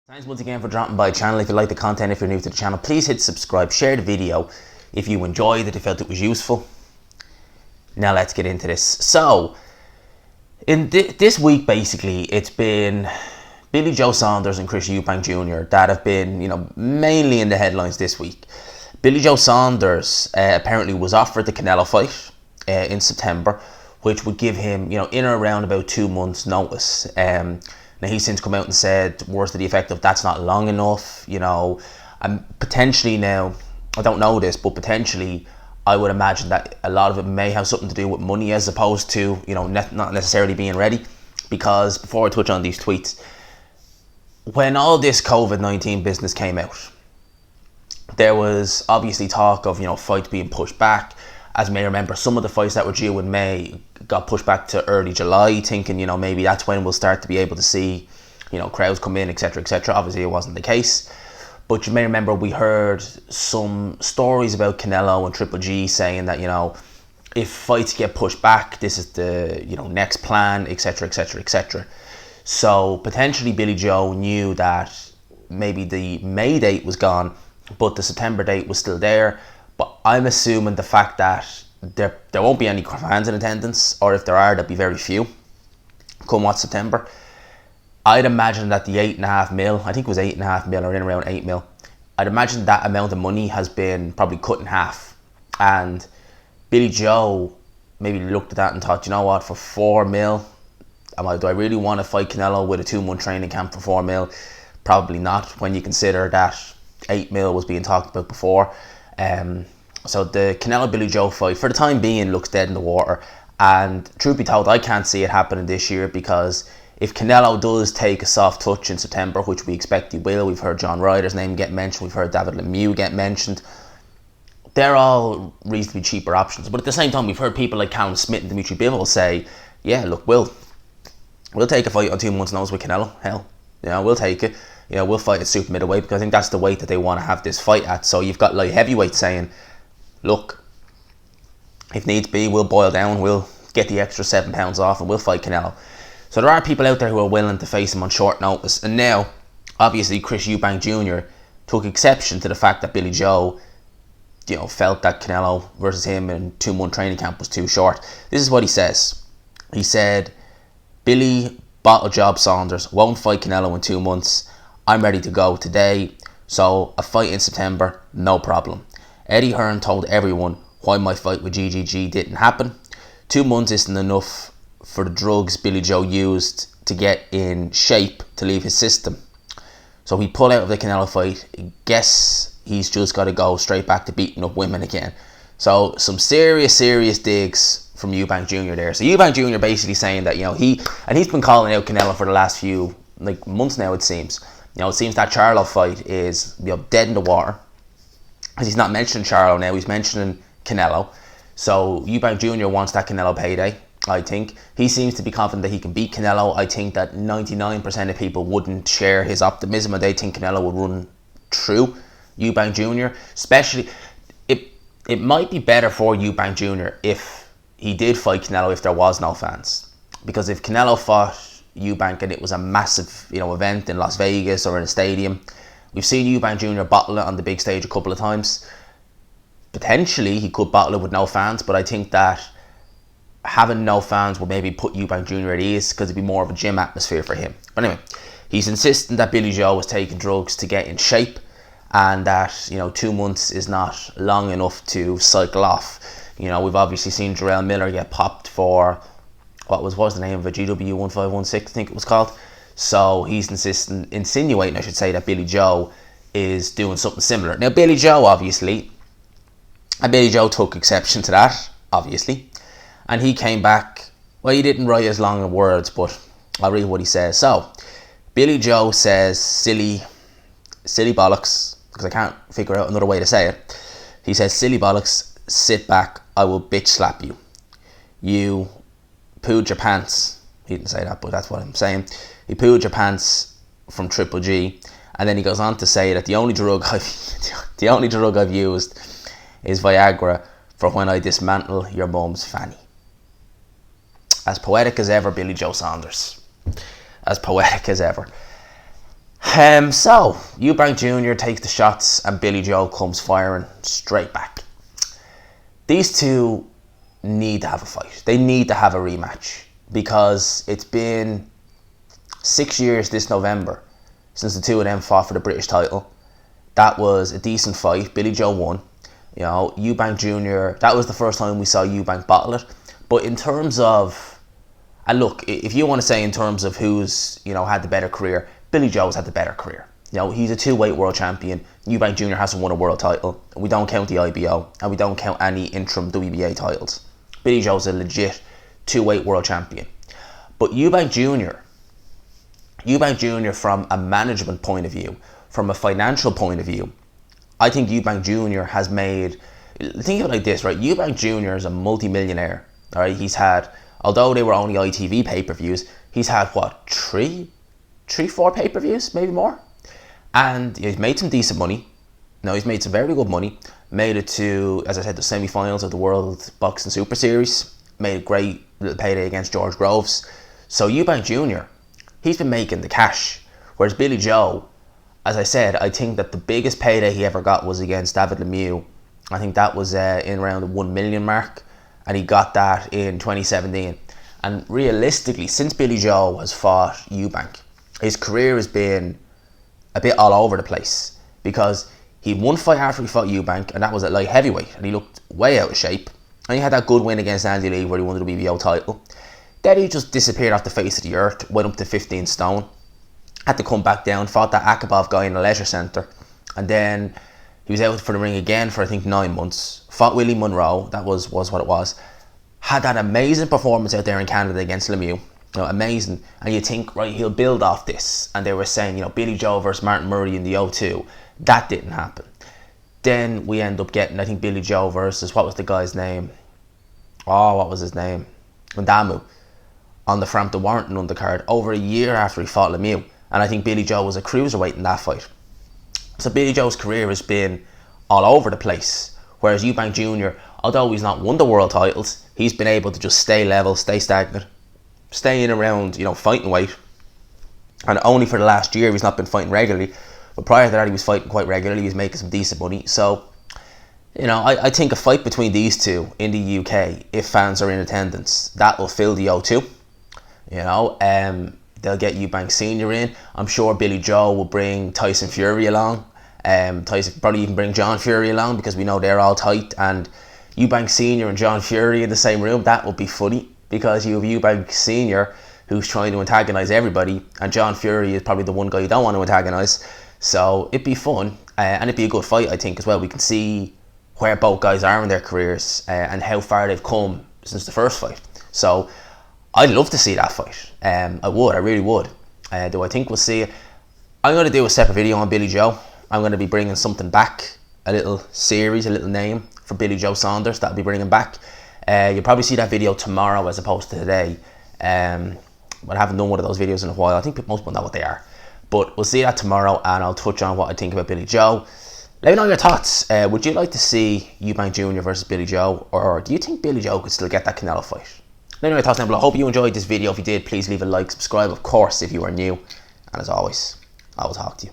Thanks once again for dropping by the channel. If you like the content, if you're new to the channel, please hit subscribe, share the video if you enjoyed it, if you felt it was useful. Now let's get into this. So, in this week basically, it's been Billy Joe Saunders and Chris Eubank Jr. that have been, mainly in the headlines this week. Billy Joe Saunders apparently was offered the Canelo fight in September, which would give him, in or around about 2 months' notice. Now he's since come out and said words to the effect of that's not long enough, and potentially now, I don't know this, but potentially I would imagine that a lot of it may have something to do with money as opposed to, not necessarily being ready. Because before I touch on these tweets, when all this COVID-19 business came out, there was obviously talk of, fights being pushed back. As you may remember, some of the fights that were due in May got pushed back to early July, thinking, maybe that's when we'll start to be able to see, crowds come in, etc., etc. Obviously, it wasn't the case. But you may remember we heard some stories about Canelo and Triple G saying that, if fights get pushed back, this is the, next plan, etc., etc., etc. So potentially Billy Joe knew that maybe the May date was gone, but the September date was still there. But I'm assuming the fact that there won't be any fans in attendance, or if there are, there'll be very few come what September. I'd imagine that the 8.5 mil, I think it was 8.5 mil or in around 8 mil, I'd imagine that amount of money has been probably cut in half. And Billy Joe maybe looked at that and thought, what, for 4 mil, do I really want to fight Canelo with a 2-month training camp for 4 mil? Probably not, when you consider that 8 mil was being talked about before. So the Canelo Billy Joe fight, for the time being, looks dead in the water. And truth be told, I can't see it happening this year, because if Canelo does take a soft touch in September, which we expect he will, we've heard John Ryder's name get mentioned, we've heard David Lemieux get mentioned, they're all reasonably cheaper options. But at the same time, we've heard people like Callum Smith and Dimitri Bivol say, yeah, look, we'll take a fight on 2 months' notice with Canelo. Hell, we'll take it. We'll fight at super middleweight, because I think that's the weight that they want to have this fight at. So you've got light heavyweight saying, look, if needs be, we'll boil down, we'll get the extra 7 pounds off and we'll fight Canelo. So there are people out there who are willing to face him on short notice. And now, obviously, Chris Eubank Jr. took exception to the fact that Billy Joe, felt that Canelo versus him in 2-month training camp was too short. This is what he says. He said, Billy bottle job Saunders, won't fight Canelo in 2 months. I'm ready to go today. So a fight in September, no problem. Eddie Hearn told everyone why my fight with GGG didn't happen. 2 months isn't enough for the drugs Billy Joe used to get in shape to leave his system. So he pulled out of the Canelo fight. Guess he's just got to go straight back to beating up women again. So some serious digs from Eubank Jr. there. So Eubank Jr. basically saying that, he's been calling out Canelo for the last few months now, it seems. It seems that Charlo fight is dead in the water. Because he's not mentioning Charlo now, he's mentioning Canelo. So Eubank Jr. wants that Canelo payday, I think. He seems to be confident that he can beat Canelo. I think that 99% of people wouldn't share his optimism, and they think Canelo would run through Eubank Jr. Especially, it might be better for Eubank Jr. if he did fight Canelo if there was no fans. Because if Canelo fought Eubank and it was a massive event in Las Vegas or in a stadium, we've seen Eubank Jr. bottle it on the big stage a couple of times. Potentially he could bottle it with no fans, but I think that having no fans would maybe put Eubank Jr. at ease, because it'd be more of a gym atmosphere for him. But anyway, he's insisting that Billy Joe was taking drugs to get in shape, and that 2 months is not long enough to cycle off. We've obviously seen Jarrell Miller get popped for what was the name of it, GW 1516, I think it was called. So he's insinuating, I should say, that Billy Joe is doing something similar. Now Billy Joe took exception to that, obviously, and he came back. Well, he didn't write as long in words, but I'll read what he says. So Billy Joe says silly bollocks, because I can't figure out another way to say it. He says, silly bollocks, sit back, I will bitch slap you. You pooed your pants. He didn't say that, but that's what I'm saying. He pooed your pants from Triple G. And then he goes on to say that the only drug I've used is Viagra for when I dismantle your mum's fanny. As poetic as ever, Billy Joe Saunders. As poetic as ever. So Eubank Jr. takes the shots and Billy Joe comes firing straight back. These two need to have a fight. They need to have a rematch because it's been 6 years this November since the two of them fought for the British title. That was a decent fight. Billy Joe won. You know, Eubank Jr., that was the first time we saw Eubank bottle it. But in terms of, and look, if you want to say in terms of who's, you know, had the better career, Billy Joe's had the better career. You know, he's a two-weight world champion. Eubank Jr. hasn't won a world title. We don't count the IBO, and we don't count any interim WBA titles. Billy Joe's a legit two-weight world champion. But Eubank Jr. from a management point of view, from a financial point of view, I think Eubank Jr. has made, think of it like this, right? Eubank Jr. is a multi-millionaire, all right? He's had, although they were only ITV pay-per-views, he's had, what, four pay-per-views, maybe more? And he's made some decent money. No, he's made some very good money. Made it to, as I said, the semi-finals of the World Boxing Super Series. Made a great little payday against George Groves. So Eubank Jr., he's been making the cash. Whereas Billy Joe, as I said, I think that the biggest payday he ever got was against David Lemieux. I think that was in around the 1 million mark. And he got that in 2017. And realistically, since Billy Joe has fought Eubank, his career has been a bit all over the place because he won fight after he fought Eubank, and that was at light heavyweight, and he looked way out of shape. And he had that good win against Andy Lee where he won the WBO title. Then he just disappeared off the face of the earth, went up to 15 stone, had to come back down, fought that Akabov guy in the leisure centre, and then he was out for the ring again for I think 9 months. Fought Willie Monroe, that was what it was. Had that amazing performance out there in Canada against Lemieux. You know, amazing. And you think, right, he'll build off this. And they were saying, you know, Billy Joe versus Martin Murray in the O2. That didn't happen. Then we end up getting, I think, Billy Joe versus, what was the guy's name? Oh, what was his name? Ndamu. On the Frampton Warrington undercard over a year after he fought Lemieux. And I think Billy Joe was a cruiserweight in that fight. So Billy Joe's career has been all over the place. Whereas Eubank Jr., although he's not won the world titles, he's been able to just stay level, stay stagnant, stay in around, you know, fighting weight. And only for the last year he's not been fighting regularly. But prior to that he was fighting quite regularly. He was making some decent money. So, you know, I think a fight between these two in the UK, if fans are in attendance, that will fill the O2. You know, they'll get Eubank Sr. in. I'm sure Billy Joe will bring Tyson Fury along. Tyson probably even bring John Fury along because we know they're all tight. And Eubank Sr. and John Fury in the same room, that would be funny because you have Eubank Sr. who's trying to antagonise everybody, and John Fury is probably the one guy you don't want to antagonise. So it'd be fun, and it'd be a good fight, I think, as well. We can see where both guys are in their careers and how far they've come since the first fight. So I'd love to see that fight. I really would. Do I think we'll see it? I'm going to do a separate video on Billy Joe. I'm going to be bringing something back, a little series, a little name for Billy Joe Saunders that I'll be bringing back. You'll probably see that video tomorrow as opposed to today. But I haven't done one of those videos in a while. I think most people know what they are. But we'll see that tomorrow, and I'll touch on what I think about Billy Joe. Let me know your thoughts. Would you like to see Eubank Jr. versus Billy Joe, or do you think Billy Joe could still get that Canelo fight? Let me know your thoughts down below. I hope you enjoyed this video. If you did, please leave a like, subscribe, of course, if you are new. And as always, I will talk to you.